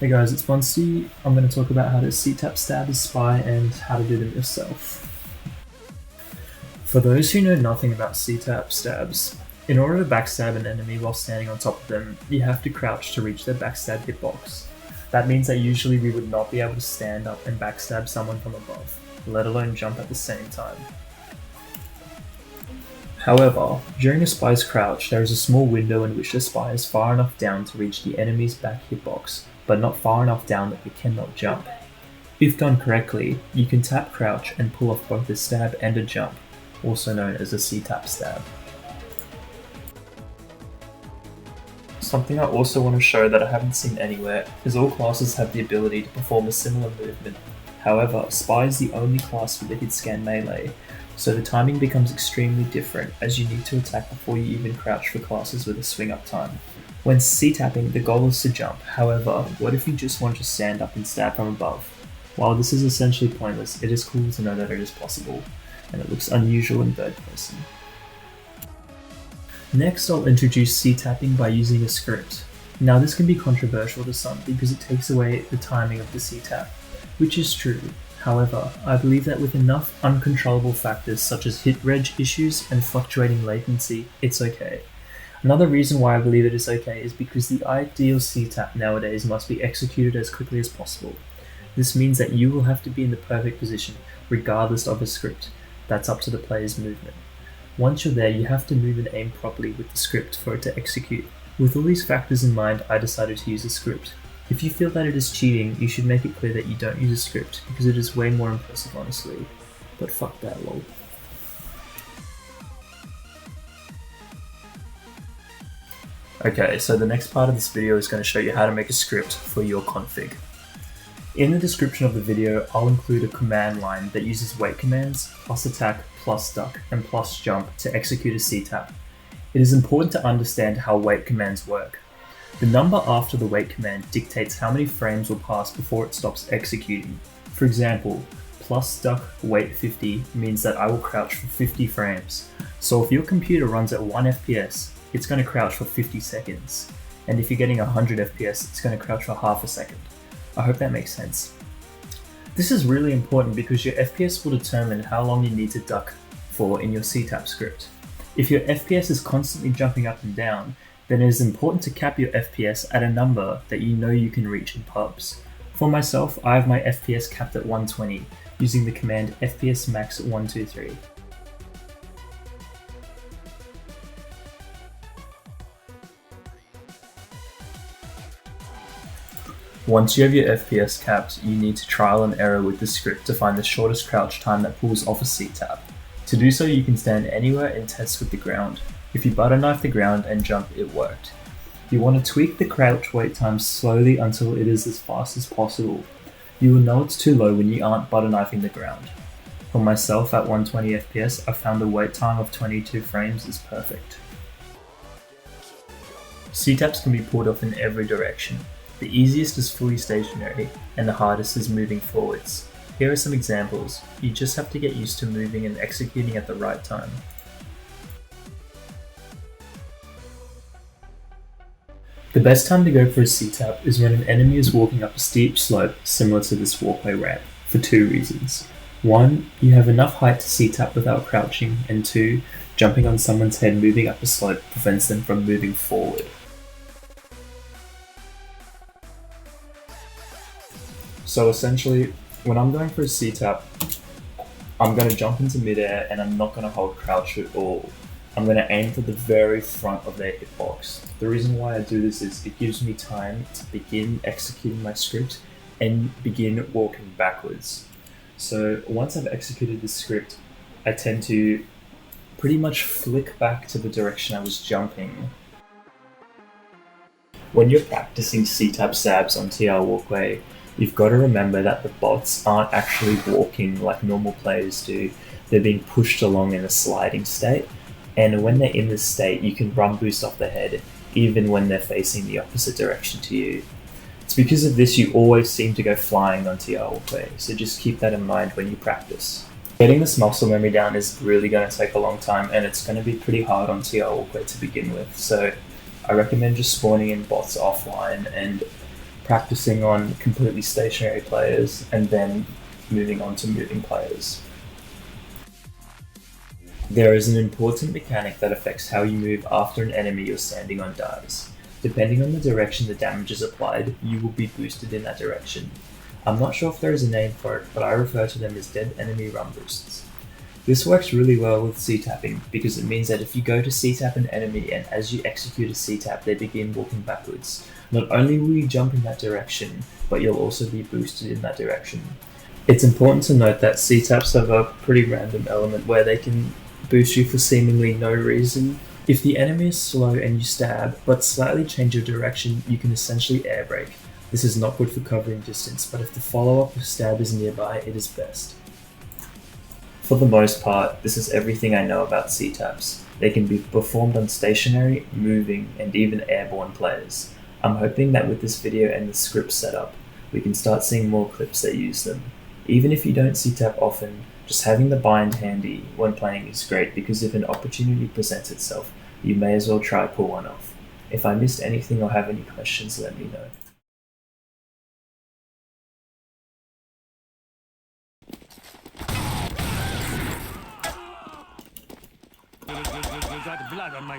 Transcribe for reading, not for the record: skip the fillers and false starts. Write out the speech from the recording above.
Hey guys, it's Bunsty. I'm going to talk about how to Ctap stab a spy and how to do them yourself. For those who know nothing about Ctap stabs, in order to backstab an enemy while standing on top of them, you have to crouch to reach their backstab hitbox. That means that usually we would not be able to stand up and backstab someone from above, let alone jump at the same time. However, during a spy's crouch, there is a small window in which the spy is far enough down to reach the enemy's back hitbox, but not far enough down that they cannot jump. If done correctly, you can tap crouch and pull off both a stab and a jump, also known as a Ctap stab. Something I also want to show that I haven't seen anywhere is all classes have the ability to perform a similar movement. However, Spy is the only class with a hit scan melee, so the timing becomes extremely different as you need to attack before you even crouch for classes with a swing up time. When C-tapping, the goal is to jump. However, what if you just want to stand up and stab from above? While this is essentially pointless, it is cool to know that it is possible, and it looks unusual in third person. Next, I'll introduce C-tapping by using a script. Now this can be controversial to some because it takes away the timing of the C-tap, which is true. However, I believe that with enough uncontrollable factors such as hit reg issues and fluctuating latency, it's okay. Another reason why I believe it is okay is because the ideal C-tap nowadays must be executed as quickly as possible. This means that you will have to be in the perfect position, regardless of a script. That's up to the player's movement. Once you're there, you have to move and aim properly with the script for it to execute. With all these factors in mind, I decided to use a script. If you feel that it is cheating, you should make it clear that you don't use a script, because it is way more impressive honestly. But fuck that lol. Okay, so the next part of this video is going to show you how to make a script for your config. In the description of the video, I'll include a command line that uses wait commands, plus attack, plus duck, and plus jump to execute a C-tap. It is important to understand how wait commands work. The number after the wait command dictates how many frames will pass before it stops executing. For example, plus duck wait 50 means that I will crouch for 50 frames. So if your computer runs at 1 FPS, it's going to crouch for 50 seconds. And if you're getting 100 FPS, it's going to crouch for half a second. I hope that makes sense. This is really important because your FPS will determine how long you need to duck for in your Ctap script. If your FPS is constantly jumping up and down, then it is important to cap your FPS at a number that you know you can reach in pubs. For myself, I have my FPS capped at 120 using the command FPS max 123. Once you have your FPS capped, you need to trial and error with the script to find the shortest crouch time that pulls off a C-tap. To do so, you can stand anywhere and test with the ground. If you butterknife the ground and jump, it worked. You want to tweak the crouch wait time slowly until it is as fast as possible. You will know it's too low when you aren't butterknifing the ground. For myself at 120 FPS, I found the wait time of 22 frames is perfect. C-taps can be pulled off in every direction. The easiest is fully stationary, and the hardest is moving forwards. Here are some examples. You just have to get used to moving and executing at the right time. The best time to go for a C-tap is when an enemy is walking up a steep slope similar to this walkway ramp, for two reasons. One, you have enough height to C-tap without crouching, and two, jumping on someone's head moving up a slope prevents them from moving forward. So essentially, when I'm going for a C-tap, I'm going to jump into midair and I'm not going to hold crouch at all. I'm going to aim for the very front of their hitbox. The reason why I do this is it gives me time to begin executing my script and begin walking backwards. So once I've executed the script, I tend to pretty much flick back to the direction I was jumping. When you're practicing C-tap stabs on TR Walkway, you've got to remember that the bots aren't actually walking like normal players do. They're being pushed along in a sliding state, and when they're in this state, you can run boost off the head, even when they're facing the opposite direction to you. It's because of this you always seem to go flying on TR Walkway, so just keep that in mind when you practice. Getting this muscle memory down is really going to take a long time, and it's going to be pretty hard on TR Walkway to begin with, so I recommend just spawning in bots offline and practicing on completely stationary players, and then moving on to moving players. There is an important mechanic that affects how you move after an enemy you're standing on dies. Depending on the direction the damage is applied, you will be boosted in that direction. I'm not sure if there is a name for it, but I refer to them as dead enemy run boosts. This works really well with Ctapping because it means that if you go to Ctap an enemy and as you execute a Ctap they begin walking backwards, not only will you jump in that direction, but you'll also be boosted in that direction. It's important to note that Ctaps have a pretty random element where they can boost you for seemingly no reason. If the enemy is slow and you stab, but slightly change your direction, you can essentially air brake. This is not good for covering distance, but if the follow-up of stab is nearby, it is best. For the most part, this is everything I know about Ctaps. They can be performed on stationary, moving, and even airborne players. I'm hoping that with this video and the script setup, we can start seeing more clips that use them. Even if you don't Ctap often, just having the bind handy when playing is great because if an opportunity presents itself, you may as well try pull one off. If I missed anything or have any questions, let me know. You got blood on my